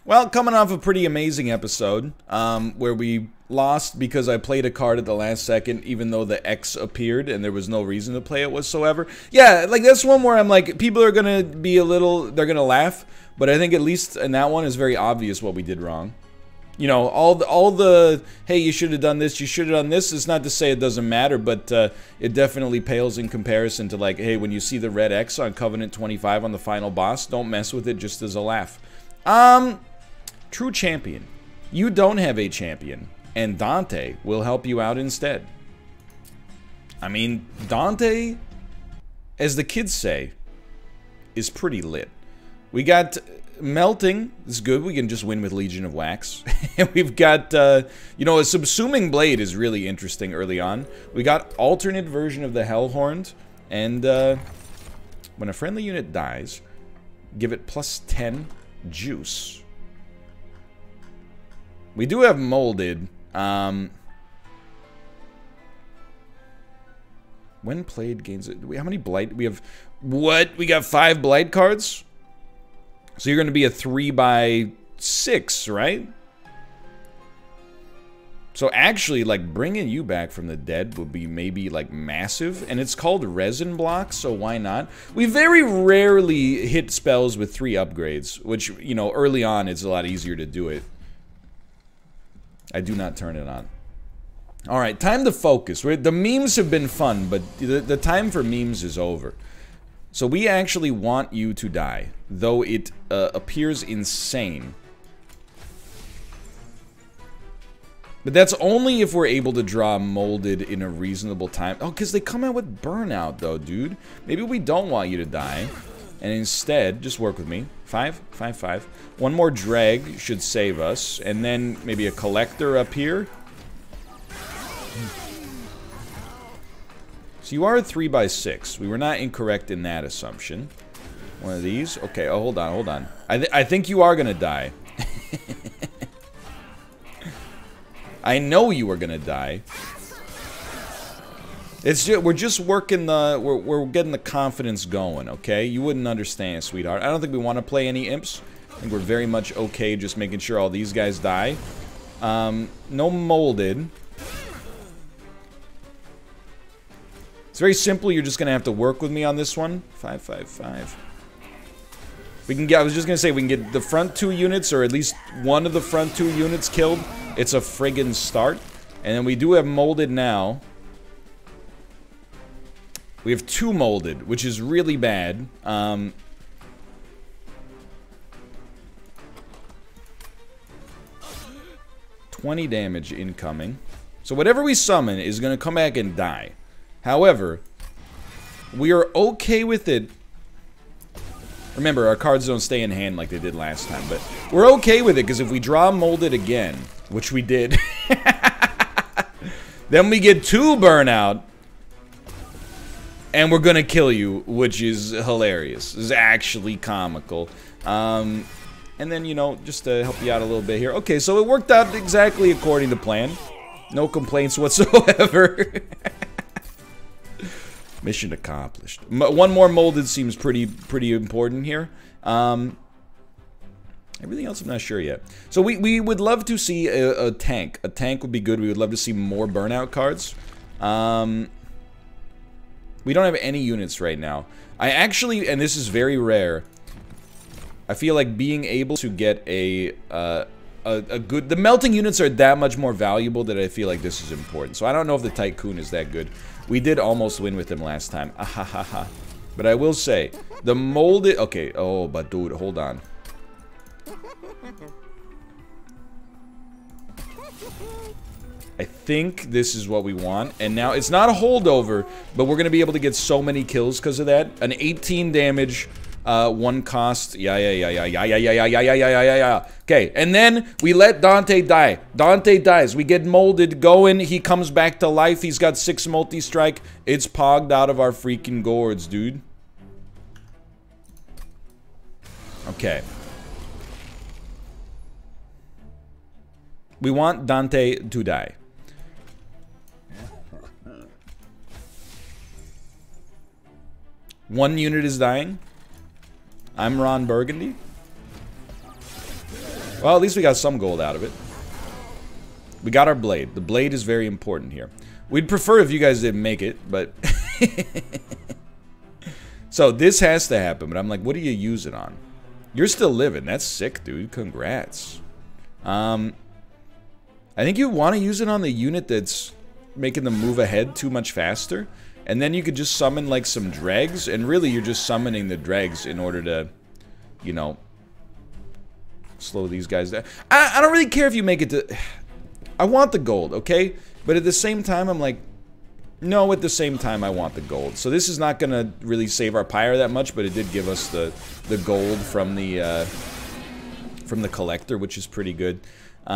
Well, coming off a pretty amazing episode, where we lost because I played a card at the last second, even though the X appeared and there was no reason to play it whatsoever. Yeah, like that's one where I'm like, people are gonna be a little, they're gonna laugh, but I think at least in that one, it's very obvious what we did wrong. You know, all the hey, you should have done this, you should have done this. It's not to say it doesn't matter, but it definitely pales in comparison to like, hey, when you see the red X on Covenant 25 on the final boss, don't mess with it just as a laugh. True champion. You don't have a champion, and Dante will help you out instead. I mean, Dante, as the kids say, is pretty lit. We got melting. This is good. We can just win with Legion of Wax. And we've got, you know, a subsuming blade is really interesting early on. We got alternate version of the Hellhorned, and when a friendly unit dies, give it +10 juice. We do have molded. When played gains it. How many blight? We have what? We got 5 blight cards. So you're going to be a 3/6, right? So actually, like bringing you back from the dead would be maybe like massive, and it's called resin block, so why not? We very rarely hit spells with 3 upgrades, which you know early on it's a lot easier to do it. I do not turn it on. Alright, time to focus. The memes have been fun, but the time for memes is over. So we actually want you to die, though it appears insane. But that's only if we're able to draw molded in a reasonable time. Oh, because they come out with burnout, though, dude. Maybe we don't want you to die. And instead, just work with me. 5, 5, 5. One more drag should save us. And then maybe a collector up here. So you are a 3/6. We were not incorrect in that assumption. One of these. Okay, oh, hold on, hold on. I think you are gonna die. I know you are gonna die. It's just, we're just working the, we're getting the confidence going, okay? You wouldn't understand, sweetheart. I don't think we want to play any imps. I think we're very much okay just making sure all these guys die. No molded. It's very simple. You're just going to have to work with me on this one. 5, 5, 5. We can get, I was just going to say, we can get the front 2 units, or at least one of the front 2 units killed. It's a friggin' start. And then we do have molded now. We have 2 molded, which is really bad. 20 damage incoming. So whatever we summon is going to come back and die. However, we are okay with it. Remember, our cards don't stay in hand like they did last time, but we're okay with it because if we draw molded again, which we did, then we get 2 burnout. And we're gonna kill you, which is hilarious. This is actually comical. And then, you know, just to help you out a little bit here. Okay, so it worked out exactly according to plan. No complaints whatsoever. Mission accomplished. One more molded seems pretty important here. Everything else I'm not sure yet. So we would love to see a tank. A tank would be good. We would love to see more burnout cards. We don't have any units right now. I actually, and this is very rare, I feel like being able to get a good... The melting units are that much more valuable that I feel like this is important. So I don't know if the Tycoon is that good. We did almost win with him last time. Ahahaha. But I will say, the molded... Okay, oh, but dude, hold on. I think this is what we want. And now, it's not a holdover, but we're going to be able to get so many kills because of that. An 18 damage, 1 cost. Yeah. Okay, and then we let Dante die. Dante dies. We get molded going. He comes back to life. He's got 6 multi-strike. It's pogged out of our freaking gourds, dude. Okay. We want Dante to die. One unit is dying. I'm Ron Burgundy. Well, at least we got some gold out of it. We got our blade. The blade is very important here. We'd prefer if you guys didn't make it, but... So, this has to happen, but I'm like, what do you use it on? You're still living. That's sick, dude. Congrats. I think you want to use it on the unit that's making them move ahead too much faster. And then you could just summon, like, some dregs. And really, you're just summoning the dregs in order to, you know, slow these guys down. I don't really care if you make it to... I want the gold, okay? But at the same time, I'm like... No, at the same time, I want the gold. So this is not going to really save our pyre that much, but it did give us the gold from the collector, which is pretty good. It's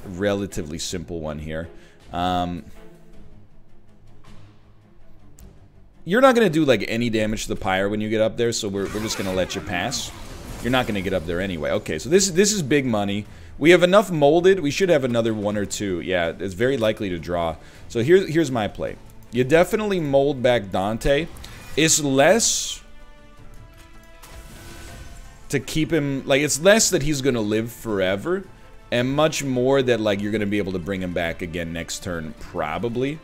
a relatively simple one here. You're not going to do, like, any damage to the pyre when you get up there, so we're just going to let you pass. You're not going to get up there anyway. Okay, so this is big money. We have enough molded. We should have another one or two. Yeah, it's very likely to draw. So here's my play. You definitely mold back Dante. It's less to keep him... Like, it's less that he's going to live forever, and much more that, like, you're going to be able to bring him back again next turn, probably.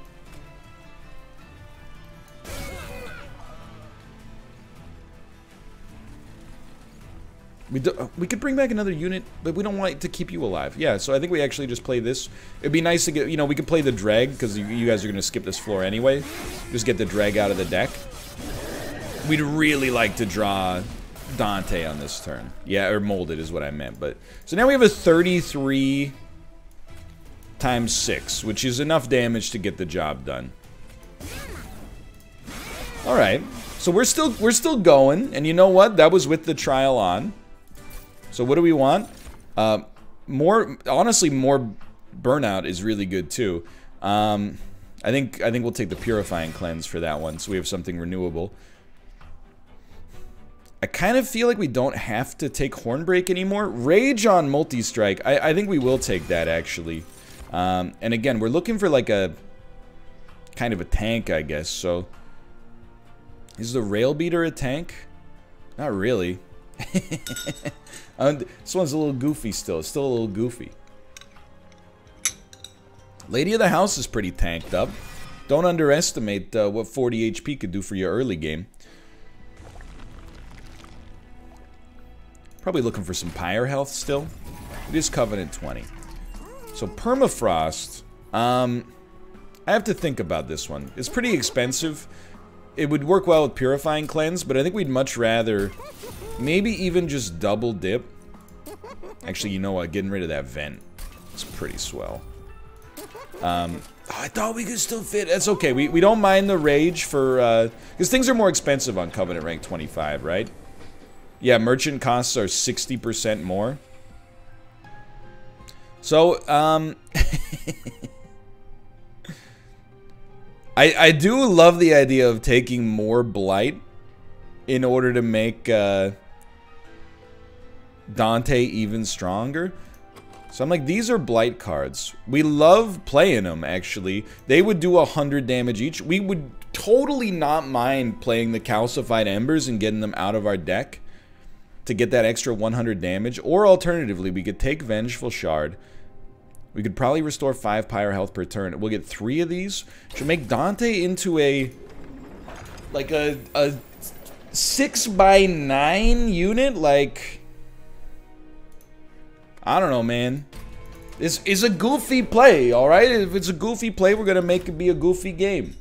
We could bring back another unit, but we don't want it to keep you alive. Yeah, so I think we actually just play this. It'd be nice to get, you know, we could play the drag, because you guys are going to skip this floor anyway. Just get the drag out of the deck. We'd really like to draw Dante on this turn. Yeah, or molded is what I meant. But so now we have a 33 times 6, which is enough damage to get the job done. All right, so we're still going, and you know what? That was with the trial on. So what do we want? Honestly, more burnout is really good too. I think we'll take the purifying cleanse for that one, so we have something renewable. I kind of feel like we don't have to take Hornbreak anymore. Rage on multi-strike, I think we will take that actually. And again, we're looking for like a kind of a tank, I guess. So is the Rail Beater a tank? Not really. This one's a little goofy still. It's still a little goofy. Lady of the House is pretty tanked up. Don't underestimate what 40 HP could do for your early game. Probably looking for some pyre health still. It is Covenant 20. So Permafrost. I have to think about this one. It's pretty expensive. It would work well with Purifying Cleanse, but I think we'd much rather maybe even just double dip. Actually, you know what? Getting rid of that vent is pretty swell. I thought we could still fit. That's okay. We don't mind the rage for... because things are more expensive on Covenant rank 25, right? Yeah, merchant costs are 60% more. So, I do love the idea of taking more Blight in order to make Dante even stronger. So I'm like, these are Blight cards. We love playing them, actually. They would do 100 damage each. We would totally not mind playing the Calcified Embers and getting them out of our deck to get that extra 100 damage. Or alternatively, we could take Vengeful Shard. We could probably restore 5 pyre health per turn. We'll get 3 of these. Should make Dante into a... like a 6x9 unit? Like... I don't know, man. This is a goofy play, alright? If it's a goofy play, we're gonna make it be a goofy game.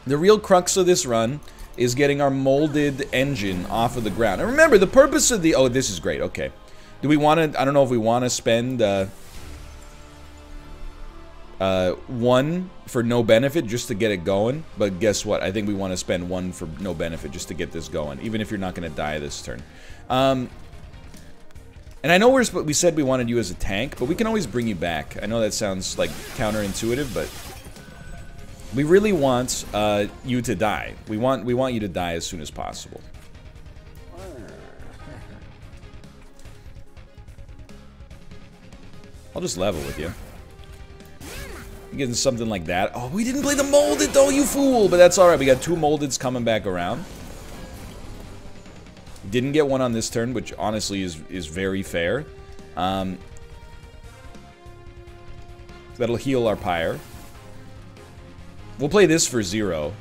The real crux of this run is getting our molded engine off of the ground. And remember, the purpose of the... oh, this is great, okay. Do we want to... I don't know if we want to spend 1 for no benefit just to get it going. But guess what? I think we want to spend 1 for no benefit just to get this going. Even if you're not going to die this turn. And I know we said we wanted you as a tank, but we can always bring you back. I know that sounds like counterintuitive, but... we really want you to die. We want you to die as soon as possible. I'll just level with you. I'm getting something like that. Oh, we didn't play the molded though, you fool! But that's alright, we got 2 moldeds coming back around. Didn't get one on this turn, which honestly is very fair. That'll heal our Pyre. We'll play this for 0.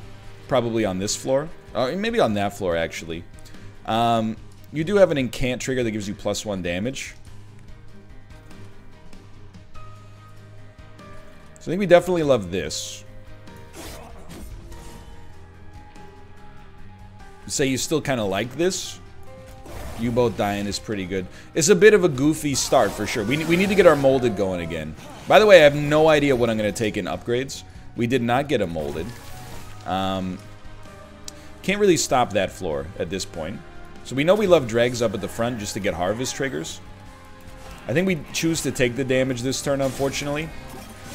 Probably on this floor. Maybe on that floor, actually. You do have an incant trigger that gives you +1 damage. So I think we definitely love this. Say you still kind of like this. You both dying is pretty good. It's a bit of a goofy start for sure. We need to get our molded going again. By the way, I have no idea what I'm going to take in upgrades. We did not get a molded. Can't really stop that floor at this point. So we know we love dregs up at the front just to get harvest triggers. I think we choose to take the damage this turn, unfortunately.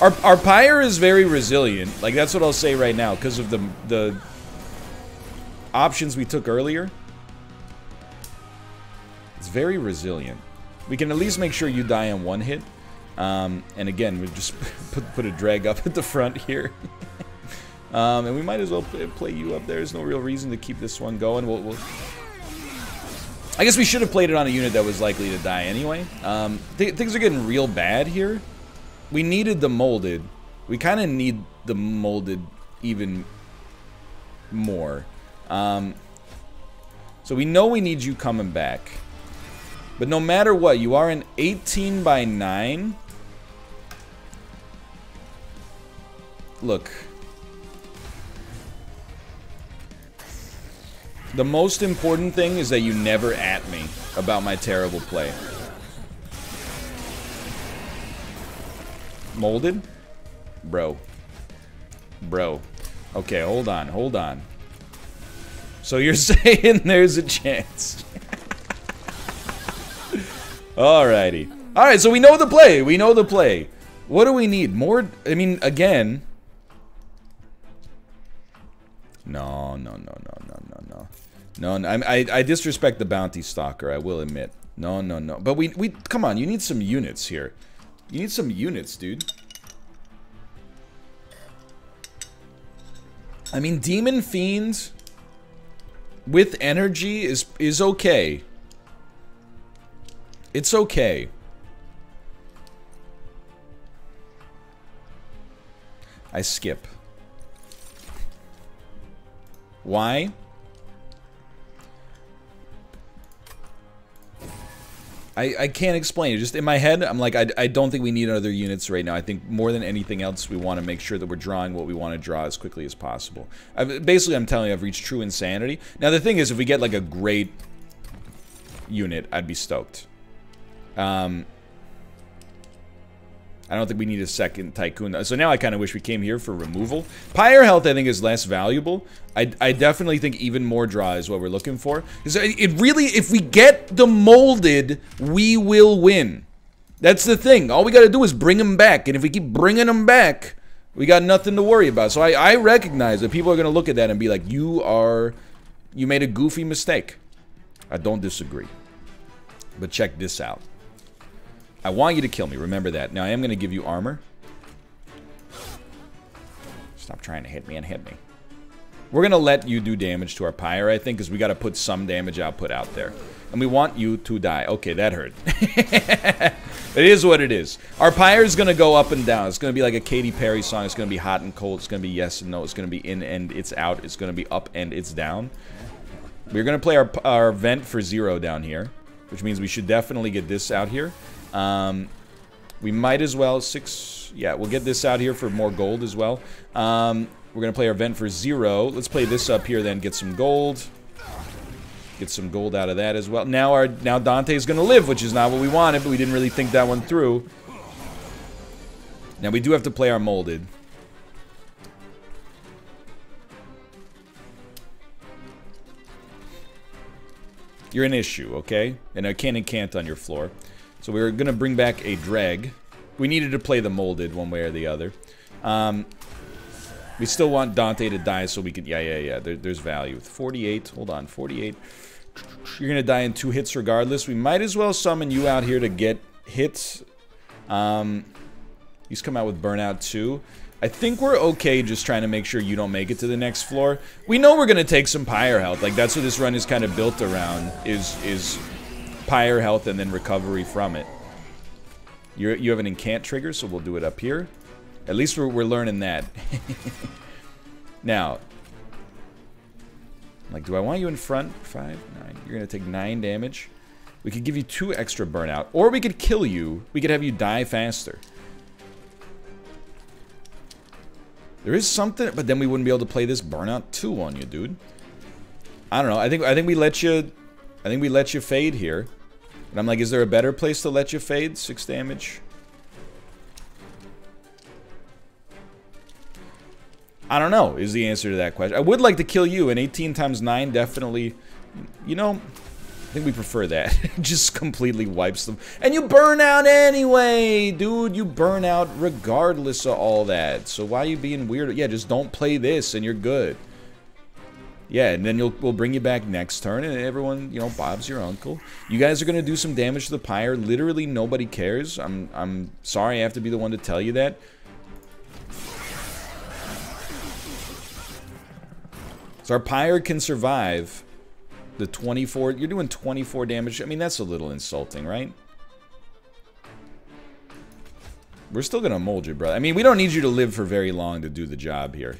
Our Pyre is very resilient. Like, that's what I'll say right now, because of the options we took earlier. It's very resilient. We can at least make sure you die in 1 hit. And again, we just put a drag up at the front here. And we might as well play you up there. There's no real reason to keep this one going. I guess we should have played it on a unit that was likely to die anyway. Things are getting real bad here. We needed the molded. We kind of need the molded even more. So we know we need you coming back. But no matter what, you are an 18 by 9. Look. The most important thing is that you never at me about my terrible play. Molded? Bro. Okay, hold on. So you're saying there's a chance. Alrighty. Alright, so we know the play. What do we need? More, I mean, again. No. I disrespect the bounty stalker, I will admit. No. But we come on, you need some units here. You need some units, dude. I mean, Demon Fiend with energy is okay. It's okay. I skip. Why? I can't explain it. Just in my head, I'm like, I don't think we need other units right now. I think more than anything else, we want to make sure that we're drawing what we want to draw as quickly as possible. Basically, I'm telling you, I've reached true insanity. Now, the thing is, if we get, like, a great unit, I'd be stoked. I don't think we need a second Tycoon. So now I kind of wish we came here for removal. Pyre health, I think, is less valuable. I definitely think even more draw is what we're looking for. Because it really, if we get the molded, we will win. That's the thing. All we got to do is bring them back. And if we keep bringing them back, we got nothing to worry about. So I recognize that people are going to look at that and be like, you made a goofy mistake. I don't disagree. But check this out. I want you to kill me, remember that. Now, I am going to give you armor. Stop trying to hit me and hit me. We're going to let you do damage to our Pyre, I think, because we got to put some damage output out there. And we want you to die. Okay, that hurt. It is what it is. Our Pyre is going to go up and down. It's going to be like a Katy Perry song. It's going to be hot and cold. It's going to be yes and no. It's going to be in and it's out. It's going to be up and it's down. We're going to play our vent for 0 down here, which means we should definitely get this out here. We might as well, 6, yeah, we'll get this out here for more gold as well. We're going to play our vent for 0. Let's play this up here then, get some gold. Get some gold out of that as well. Now Dante's going to live, which is not what we wanted, but we didn't really think that one through. Now we do have to play our molded. You're an issue, okay? And I can't on your floor. So we're going to bring back a drag. We needed to play the molded one way or the other. We still want Dante to die so we could... Yeah. There's value. 48. Hold on. 48. You're going to die in 2 hits regardless. We might as well summon you out here to get hits. He's come out with Burnout too. I think we're okay just trying to make sure you don't make it to the next floor. We know we're going to take some pyre health. Like, that's what this run is kind of built around, is pyre health and then recovery from it. You have an incant trigger, so we'll do it up here. At least we're learning that. Now, like, do I want you in front? 5, 9. You're going to take 9 damage. We could give you 2 extra burnout. Or we could kill you. We could have you die faster. There is something, but then we wouldn't be able to play this burnout 2 on you, dude. I don't know. I think we let you fade here. And I'm like, is there a better place to let you fade? 6 damage. I don't know, is the answer to that question. I would like to kill you, and 18 times 9 definitely, you know, I think we prefer that. Just completely wipes them. And you burn out anyway, dude. You burn out regardless of all that. So why are you being weird? Yeah, just don't play this and you're good. Yeah, and then we'll bring you back next turn, and everyone, you know, Bob's your uncle. You guys are gonna do some damage to the pyre. Literally nobody cares. I'm sorry I have to be the one to tell you that. So our pyre can survive the 24. You're doing 24 damage. I mean, that's a little insulting, right? We're still gonna mold you, brother. I mean, we don't need you to live for very long to do the job here.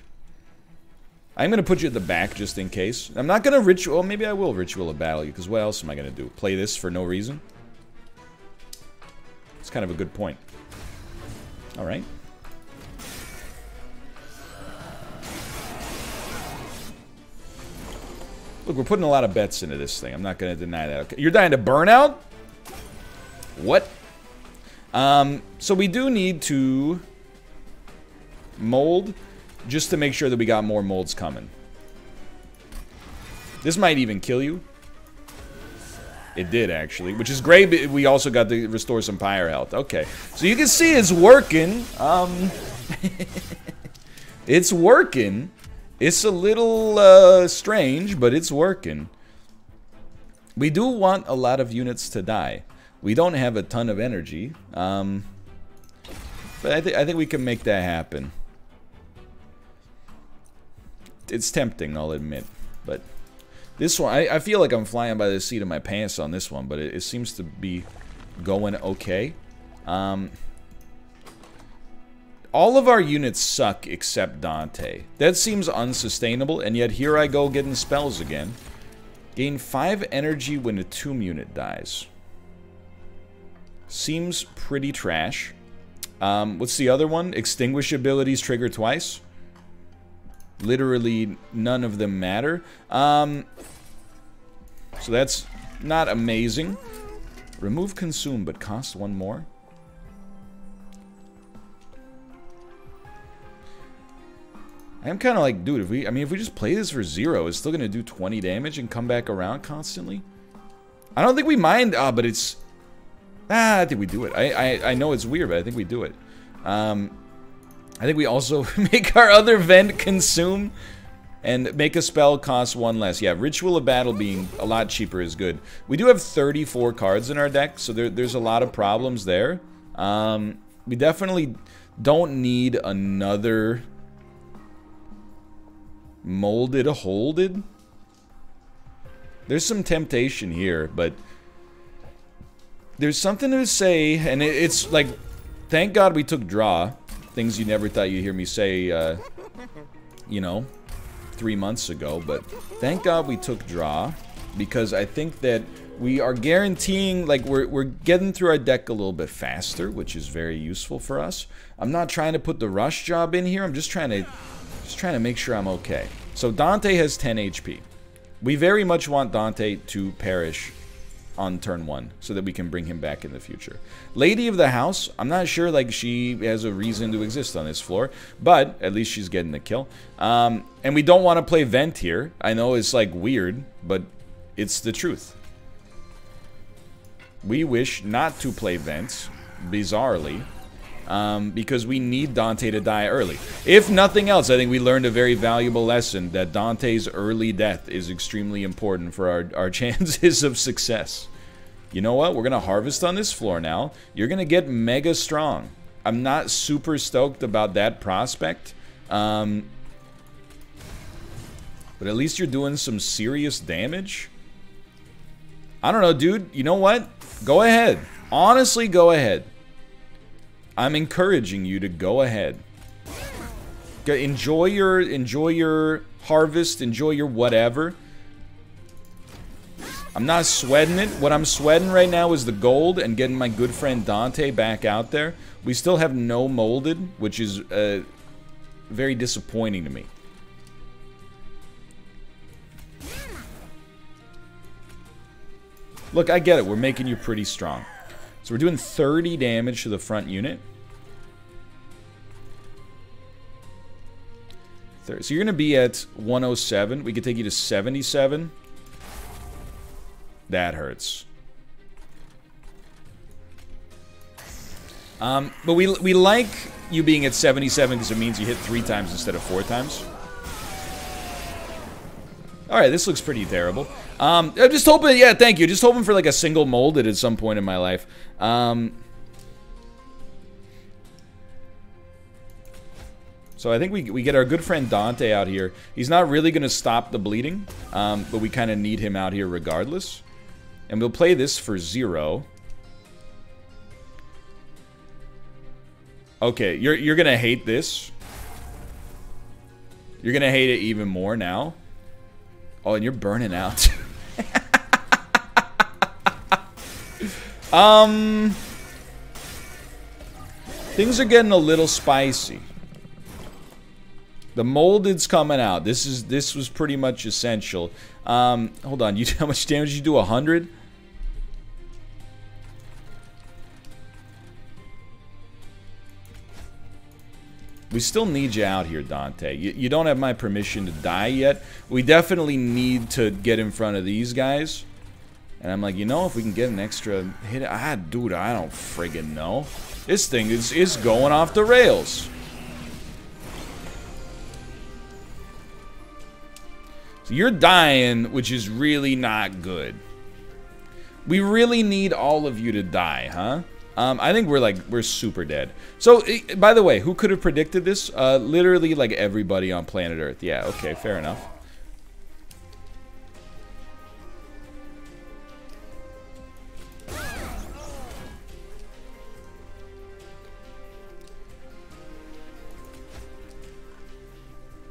I'm gonna put you at the back just in case. I'm not gonna ritual. Well, maybe I will ritual a battle you, because what else am I gonna do? Play this for no reason? It's kind of a good point. All right. Look, we're putting a lot of bets into this thing. I'm not going to deny that. Okay. You're dying to burnout? What? So we do need to mold just to make sure that we got more molds coming. This might even kill you. It did, actually, which is great, but we also got to restore some pyre health. Okay, so you can see it's working. It's working. It's a little strange, but it's working. We do want a lot of units to die. We don't have a ton of energy, but I think we can make that happen. It's tempting, I'll admit, but this one, I feel like I'm flying by the seat of my pants on this one, but it seems to be going okay. All of our units suck except Dante. That seems unsustainable, and yet here I go getting spells again. Gain 5 energy when a tomb unit dies. Seems pretty trash. What's the other one? Extinguish abilities trigger twice. Literally none of them matter. So that's not amazing. Remove consume, but cost 1 more. I'm kind of like, dude, if we just play this for 0, it's still going to do 20 damage and come back around constantly. I don't think we mind, but it's... I think we do it. I know it's weird, but I think we do it. I think we also make our other vent consume and make a spell cost 1 less. Yeah, Ritual of Battle being a lot cheaper is good. We do have 34 cards in our deck, so there's a lot of problems there. We definitely don't need another... molded a holded. There's some temptation here, but there's something to say, and it's like, thank God we took draw. Things you never thought you'd hear me say, you know, 3 months ago, but thank God we took draw, because I think that we are guaranteeing, like, we're getting through our deck a little bit faster, which is very useful for us. I'm not trying to put the rush job in here. I'm just trying to make sure I'm okay. So Dante has 10 HP. We very much want Dante to perish on turn 1 so that we can bring him back in the future. Lady of the House, I'm not sure like she has a reason to exist on this floor, but at least she's getting the kill. And we don't want to play Vent here. I know it's like weird, but it's the truth. We wish not to play Vents, bizarrely. Because we need Dante to die early. If nothing else, I think we learned a very valuable lesson that Dante's early death is extremely important for our chances of success. You know what? We're going to harvest on this floor now. You're going to get mega strong. I'm not super stoked about that prospect. But at least you're doing some serious damage. I don't know, dude. You know what? Go ahead. Honestly, go ahead. I'm encouraging you to go ahead. Enjoy your harvest. Enjoy your whatever. I'm not sweating it. What I'm sweating right now is the gold and getting my good friend Dante back out there. We still have no molded, which is very disappointing to me. Look, I get it. We're making you pretty strong. So we're doing 30 damage to the front unit. So you're going to be at 107. We could take you to 77. That hurts. But we like you being at 77 because it means you hit 3 times instead of 4 times. Alright, this looks pretty terrible. I'm just hoping, yeah, thank you. Just hoping for like a single molded at some point in my life. So I think we get our good friend Dante out here. He's not really going to stop the bleeding, but we kind of need him out here regardless. And we'll play this for 0. Okay, you're going to hate this. You're going to hate it even more now. Oh, and you're burning out. Things are getting a little spicy. The molded's coming out. This was pretty much essential. Hold on. How much damage did you do? 100? We still need you out here, Dante. You don't have my permission to die yet. We definitely need to get in front of these guys. And I'm like, you know, if we can get an extra hit... dude, I don't friggin' know. This thing is going off the rails. So you're dying, which is really not good. We really need all of you to die, huh? I think we're super dead. So, by the way, who could have predicted this? Literally, like, everybody on planet Earth. Yeah, okay, fair enough.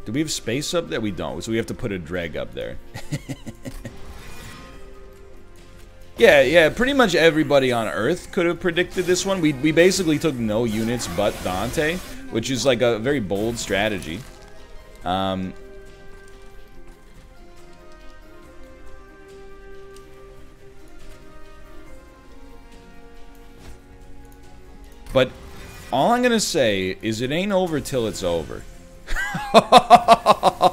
Do we have space up there? We don't, so we have to put a dreg up there. Yeah, pretty much everybody on Earth could have predicted this one. We basically took no units but Dante, which is like a very bold strategy. But all I'm gonna say is it ain't over till it's over.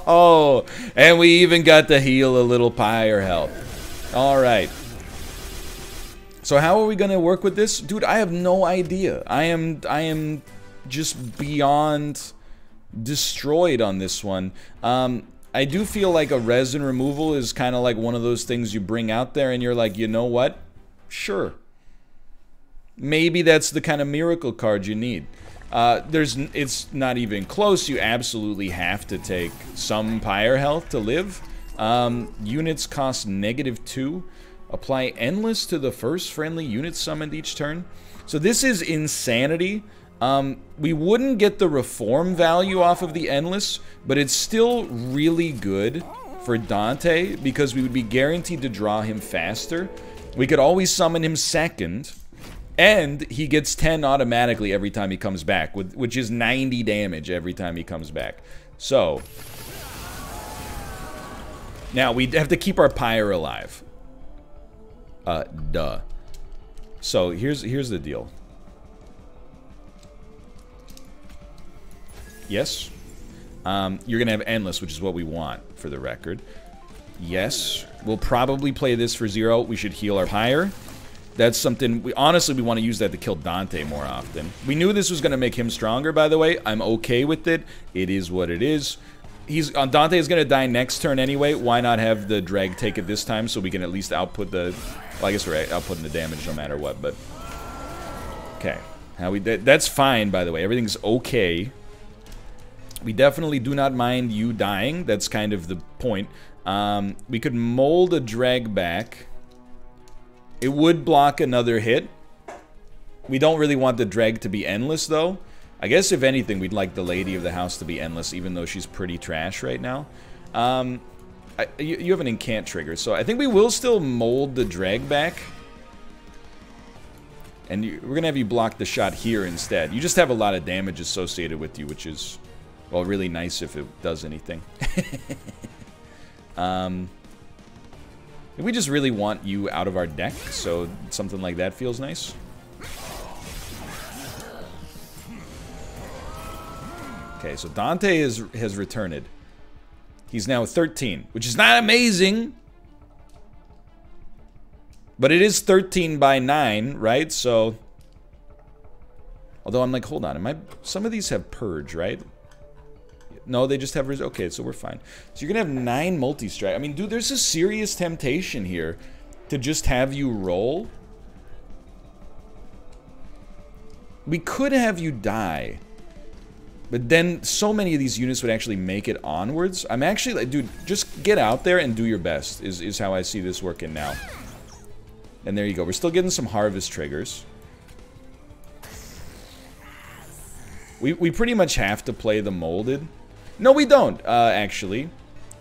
Oh, and we even got to heal a little pyre health. Alright. So how are we gonna work with this? Dude, I have no idea. I am just beyond destroyed on this one. I do feel like a resin removal is kind of like one of those things you bring out there and you're like, you know what? Sure. Maybe that's the kind of miracle card you need. It's not even close. You absolutely have to take some pyre health to live. Units cost -2. Apply endless to the first friendly unit summoned each turn. So this is insanity. We wouldn't get the reform value off of the endless, but it's still really good for Dante because we would be guaranteed to draw him faster. We could always summon him second, and he gets 10 automatically every time he comes back, which is 90 damage every time he comes back. So now we have to keep our pyre alive. Duh. So here's the deal. Yes. You're gonna have endless, which is what we want for the record. Yes. We'll probably play this for 0. We should heal our pyre. That's something we honestly want to use that to kill Dante more often. We knew this was gonna make him stronger, by the way. I'm okay with it. It is what it is. Dante is gonna die next turn anyway. Why not have the drag take it this time so we can at least output the... Well, I guess we're outputting the damage no matter what, but... Okay. That's fine, by the way. Everything's okay. We definitely do not mind you dying. That's kind of the point. We could mold a drag back. It would block another hit. We don't really want the drag to be endless, though. I guess, if anything, we'd like the lady of the house to be endless, even though she's pretty trash right now. You have an incant trigger, so I think we will still mold the drag back. And we're going to have you block the shot here instead. You just have a lot of damage associated with you, which is, well, really nice if it does anything. We just really want you out of our deck, so something like that feels nice. Okay, so Dante has returned. He's now 13, which is not amazing. But it is 13 by 9, right? So, although I'm like, hold on, some of these have purge, right? No, they just have okay, so we're fine. So you're gonna have 9 multi-strike. I mean, dude, there's a serious temptation here to just have you roll. We could have you die, but then so many of these units would actually make it onwards. I'm actually like, dude, just get out there and do your best is how I see this working now. And there you go. We're still getting some harvest triggers. We pretty much have to play the molded. No, we don't, actually.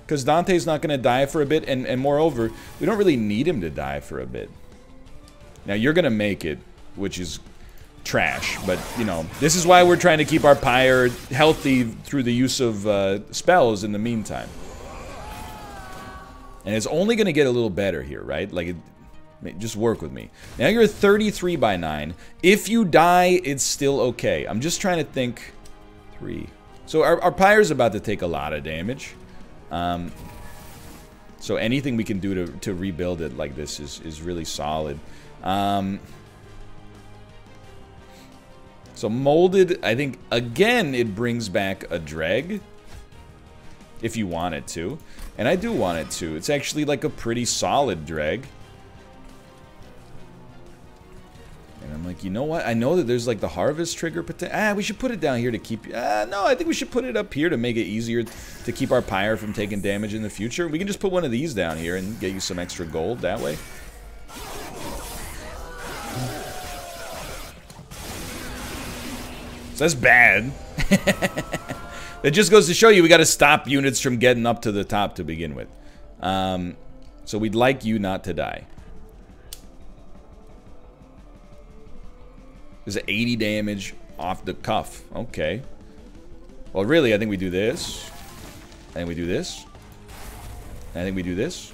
Because Dante's not going to die for a bit. And moreover, we don't really need him to die for a bit. Now, you're going to make it, which is trash. But, you know, this is why we're trying to keep our pyre healthy through the use of spells in the meantime. And it's only going to get a little better here, right? Like, just work with me. Now you're 33 by 9. If you die, it's still okay. I'm just trying to think. 3. So our pyre's about to take a lot of damage. So anything we can do to rebuild it like this is really solid. So molded, I think, again, it brings back a dreg. If you want it to. And I do want it to. It's actually like a pretty solid dreg. And I'm like, you know what? I know that there's like the harvest trigger. We should put it down here to keep... no, I think we should put it up here to make it easier to keep our pyre from taking damage in the future. We can just put one of these down here and get you some extra gold that way. So that's bad. It just goes to show you we got to stop units from getting up to the top to begin with. So we'd like you not to die. There's 80 damage off the cuff. Okay. Well, really, I think we do this. I think we do this. I think we do this.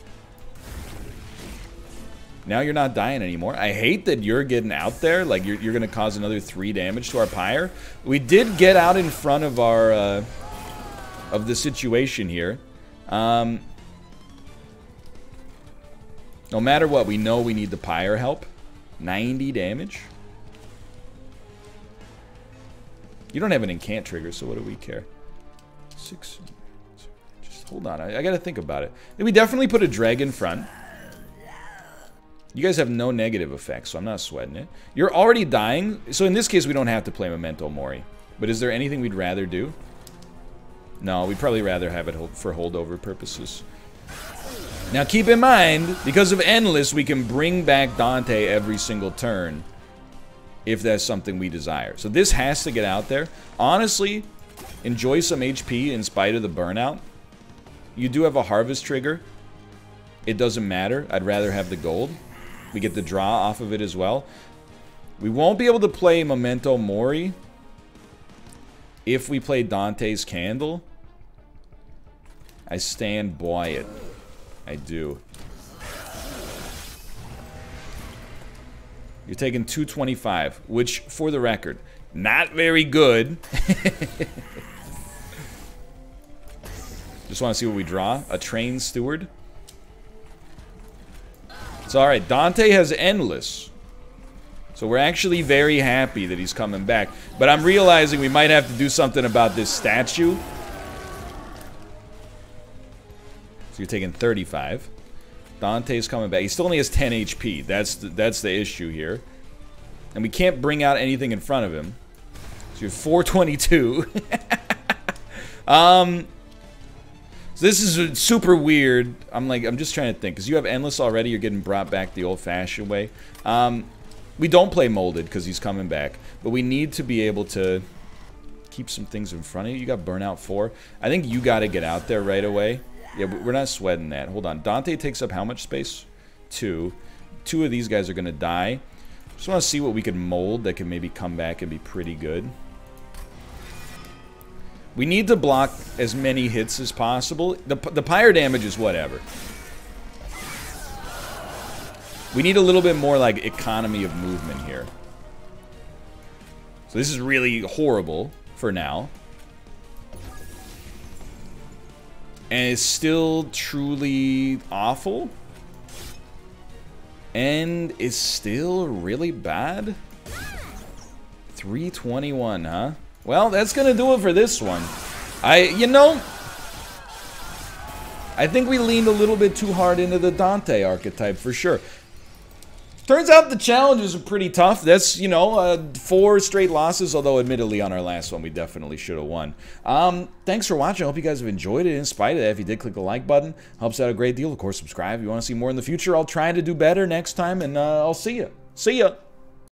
Now you're not dying anymore. I hate that you're getting out there. Like, you're going to cause another 3 damage to our pyre. We did get out in front of our... of the situation here. No matter what, we know we need the pyre help. 90 damage. You don't have an incant trigger, so what do we care? 6. Just hold on. I gotta think about it. We definitely put a drag in front. You guys have no negative effects, so I'm not sweating it. You're already dying, so in this case, we don't have to play Memento Mori. But is there anything we'd rather do? No, we'd probably rather have it for holdover purposes. Now keep in mind, because of Endless, we can bring back Dante every single turn. If that's something we desire. So this has to get out there. Honestly, enjoy some HP in spite of the burnout. You do have a harvest trigger. It doesn't matter. I'd rather have the gold. We get the draw off of it as well. We won't be able to play Memento Mori if we play Dante's Candle. I stand by it. I do. You're taking 225, which, for the record, not very good. Just want to see what we draw. A trained steward. It's alright. Dante has Endless. So we're actually very happy that he's coming back. But I'm realizing we might have to do something about this statue. So you're taking 35. Dante's coming back. He still only has 10 HP. That's the issue here. And we can't bring out anything in front of him. So you're 422. So this is super weird. I'm just trying to think. Because you have Endless already. You're getting brought back the old-fashioned way. We don't play Molded because he's coming back. But we need to be able to keep some things in front of you. You got Burnout 4. I think you got to get out there right away. Yeah, we're not sweating that. Hold on. Dante takes up how much space? 2. 2 of these guys are going to die. Just want to see what we can mold that can maybe come back and be pretty good. We need to block as many hits as possible. The pyre damage is whatever. We need a little bit more, like, economy of movement here. So this is really horrible for now. And it's still truly awful. And it's still really bad. 321, huh? Well, that's gonna do it for this one. You know, I think we leaned a little bit too hard into the Dante archetype for sure. Turns out the challenges are pretty tough. That's, you know, 4 straight losses, although admittedly on our last one we definitely should have won. Thanks for watching. I hope you guys have enjoyed it. In spite of that, if you did, click the like button. Helps out a great deal. Of course, subscribe if you want to see more in the future. I'll try to do better next time, and I'll see ya. See ya!